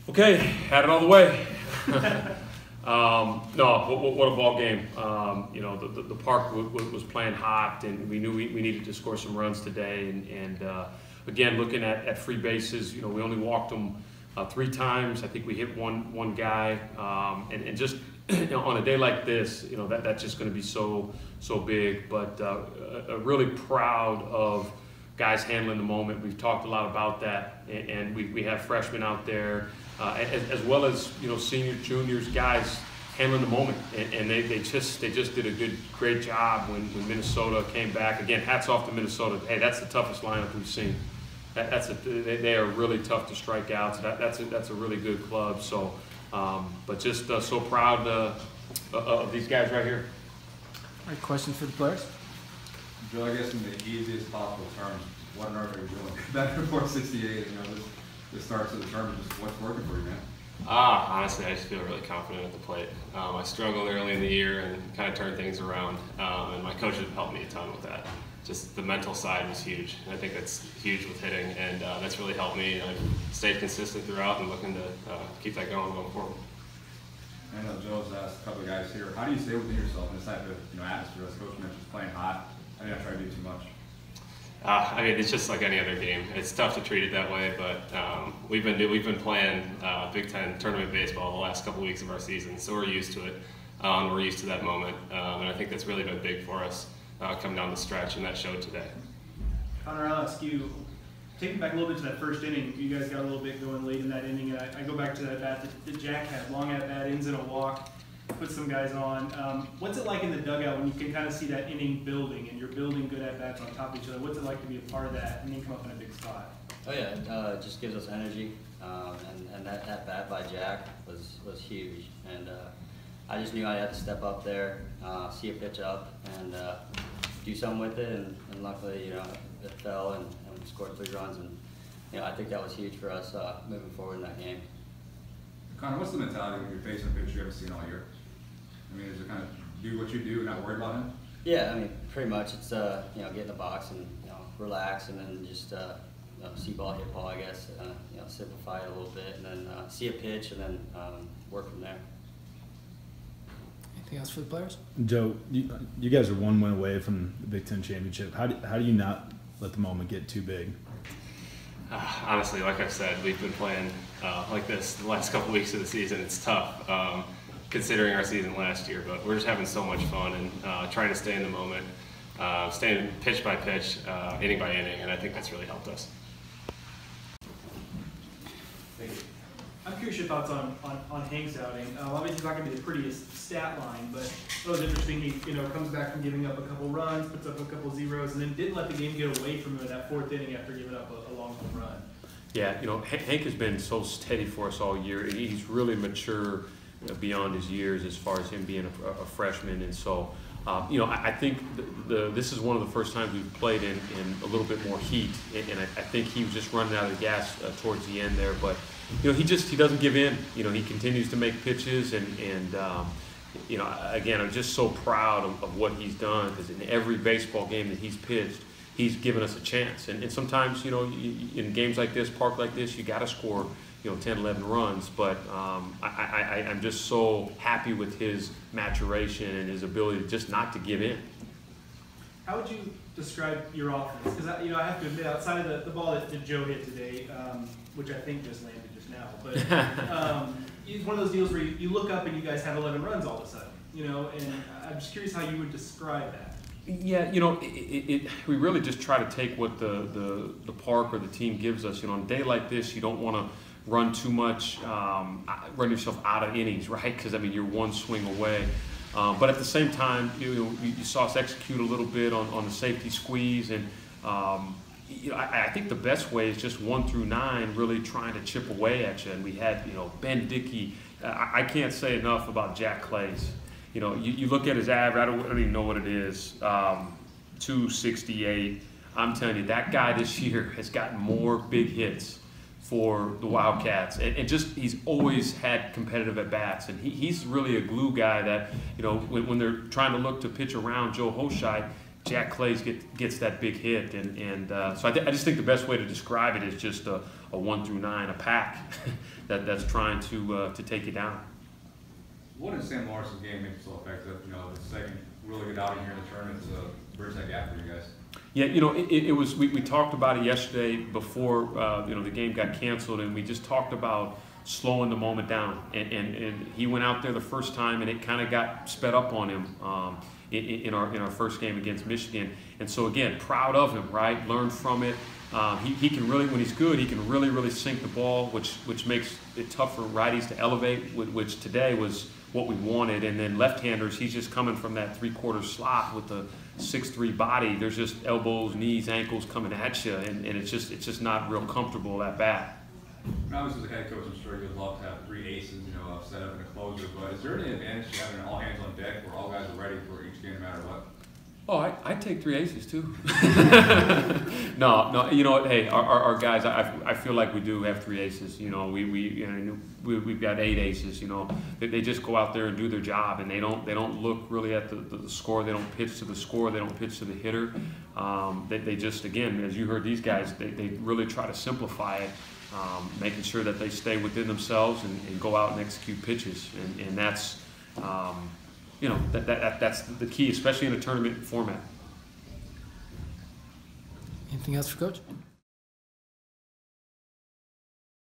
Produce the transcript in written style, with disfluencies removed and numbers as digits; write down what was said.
Okay, had it all the way. No, what a ball game. The park was playing hot, and we knew we needed to score some runs today. And again, looking at free bases, we only walked them 3 times. I think we hit one guy, and just on a day like this, that's just going to be so big. But really proud of guys handling the moment. We've talked a lot about that, and we have freshmen out there, as well as seniors, juniors, guys handling the moment, and they just did a great job when Minnesota came back. Again, hats off to Minnesota. Hey, that's the toughest lineup we've seen. They are really tough to strike out. So that's a really good club. So, but just so proud of these guys right here. All right, questions for the players? Joe, I guess in the easiest possible terms, what on earth are you doing? Back and forth 68, this starts of the term, just what's working for you, man? Honestly, I just feel really confident at the plate. I struggled early in the year and kind of turned things around, and my coaches have helped me a ton with that. Just the mental side was huge. I think that's huge with hitting, and that's really helped me. I've stayed consistent throughout and looking to keep that going forward. I know Joe's asked a couple of guys here, how do you stay within yourself in this type of atmosphere? As Coach mentioned, playing hot. I didn't try to do too much. It's just like any other game. It's tough to treat it that way, but we've been playing Big Ten tournament baseball the last couple weeks of our season, so we're used to it. We're used to that moment, and I think that's really been big for us coming down the stretch, and that showed today. Connor, I'll ask you, taking back a little bit to that first inning, you guys got a little bit going late in that inning, and I go back to that bat that Jack had, long at bat, ends in a walk, put some guys on. What's it like in the dugout when you can kind of see that inning building and you're building good at bats on top of each other? What's it like to be a part of that and then come up in a big spot? Oh yeah, it just gives us energy, and that at bat by Jack was huge, and I just knew I had to step up there, see a pitch up, and do something with it, and luckily it fell and we scored 3 runs, and I think that was huge for us moving forward in that game. Connor, what's the mentality when you're facing a pitcher you haven't seen all year? Is it kind of do what you do and not worry about him? Yeah, pretty much it's get in the box and relax, and then just see ball, hit ball, I guess. Simplify it a little bit, and then see a pitch, and then work from there. Anything else for the players? Joe, you guys are 1 win away from the Big Ten championship. How do you not let the moment get too big? Honestly, like I said, we've been playing like this the last couple weeks of the season. It's tough considering our season last year, but we're just having so much fun and trying to stay in the moment, staying pitch by pitch, inning by inning, and I think that's really helped us. I'm curious your thoughts on Hank's outing. Obviously, it's not going to be the prettiest stat line, but it was interesting. He comes back from giving up a couple runs, puts up a couple zeros, and then didn't let the game get away from him in that 4th inning after giving up a long home run. Yeah, Hank has been so steady for us all year. He's really mature beyond his years as far as him being a freshman, and so I think this is one of the first times we've played in a little bit more heat, and I think he was just running out of the gas towards the end there, but he doesn't give in. He continues to make pitches, and again, I'm just so proud of what he's done, because in every baseball game that he's pitched, he's given us a chance. And sometimes, in games like this, park like this, you got to score, 10, 11 runs. But I'm just so happy with his maturation and his ability just not to give in. How would you describe your offense? Because I have to admit, outside of the ball that Joe hit today, which I think just landed just now, but it's one of those deals where you look up and you guys have 11 runs all of a sudden, and I'm just curious how you would describe that. Yeah, we really just try to take what the park or the team gives us. On a day like this, you don't want to run too much, run yourself out of innings, right? Because you're one swing away. But at the same time, you saw us execute a little bit on the safety squeeze, and I think the best way is just 1 through 9, really trying to chip away at you. And we had Ben Dickey. I can't say enough about Jack Clays. You look at his average. I don't even know what it is. 268. I'm telling you, that guy this year has gotten more big hits for the Wildcats, and just he's always had competitive at bats, and he's really a glue guy that when they're trying to look to pitch around Joe Hoshai, Jack Clays gets that big hit, and so I just think the best way to describe it is just a 1 through 9, a pack that's trying to take you down. What did Sam Lawrence's game make so effective? You know, the second really good outing here in the tournament to bridge that gap for you guys. Yeah, you know, it was. We talked about it yesterday before you know, the game got canceled, and we just talked about slowing the moment down. And he went out there the first time, and it kind of got sped up on him in our first game against Michigan. And so again, proud of him, right? Learned from it. He can really, when he's good, he can really sink the ball, which makes it tough for righties to elevate, which today was what we wanted. And then left-handers, he's just coming from that 3/4 slot with the 6'3" body. There's just elbows, knees, ankles coming at you, and it's just not real comfortable at bat. Obviously, as a head coach, I'm sure you'd love to have 3 aces, you know, set up in a closer. But is there any advantage to having an all hands on deck where all guys are ready for each game, no matter what? Oh, I'd take 3 aces too. No, you know what? Hey, our guys, I feel like we do have 3 aces. You know, we've got 8 aces. You know, they just go out there and do their job, and they don't look really at the score. They don't pitch to the score. They don't pitch to the hitter. They just, again, as you heard these guys, they really try to simplify it, making sure that they stay within themselves and go out and execute pitches, and that's. You know, that's the key, especially in a tournament format. Anything else for Coach?